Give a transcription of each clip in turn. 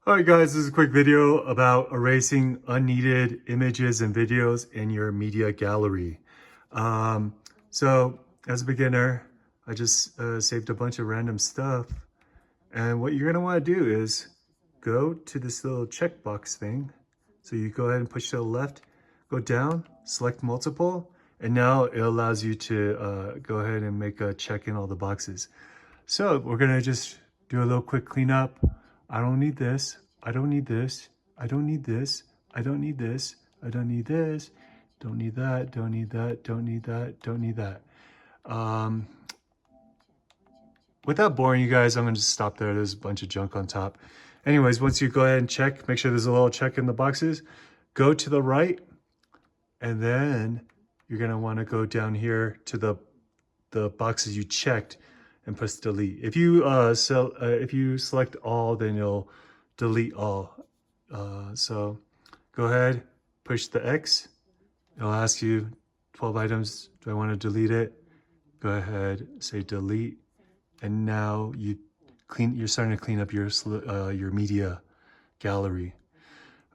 Alright guys, this is a quick video about erasing unneeded images and videos in your media gallery. So as a beginner, I just saved a bunch of random stuff. And what you're going to want to do is go to this little checkbox thing. So you go ahead and push to the left, go down, select multiple, and now it allows you to go ahead and make a check in all the boxes. So we're going to just do a little quick cleanup. I don't need this. I don't need this. I don't need this. I don't need this. I don't need this. Don't need that. Don't need that. Don't need that. Don't need that. Without boring you guys, I'm going to just stop there. There's a bunch of junk on top. Anyways, once you go ahead and check, make sure there's a little check in the boxes. Go to the right, and then you're going to want to go down here to the boxes you checked and press delete. If you select all, then you'll delete all. So go ahead, push the X. It'll ask you 12 items. Do I want to delete it? Go ahead, say delete, and now you're starting to clean up your media gallery.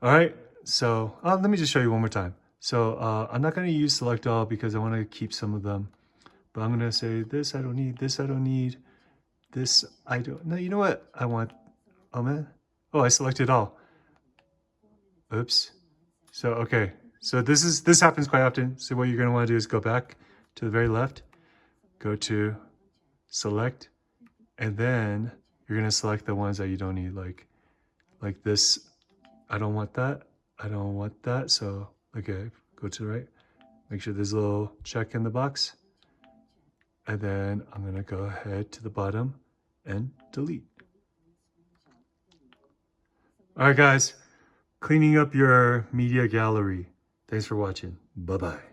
All right. So let me just show you one more time. So I'm not going to use select all because I want to keep some of them. But I'm going to say this I don't need, this I don't need, this I don't. No, you know what? I want, oh man. Oh, I selected all. Oops. So, okay. So this happens quite often. So what you're going to want to do is go back to the very left, go to select, and then you're going to select the ones that you don't need. Like this, I don't want that. I don't want that. So, okay, go to the right. Make sure there's a little check in the box. And then I'm going to go ahead to the bottom and delete. All right, guys, cleaning up your media gallery. Thanks for watching. Bye-bye.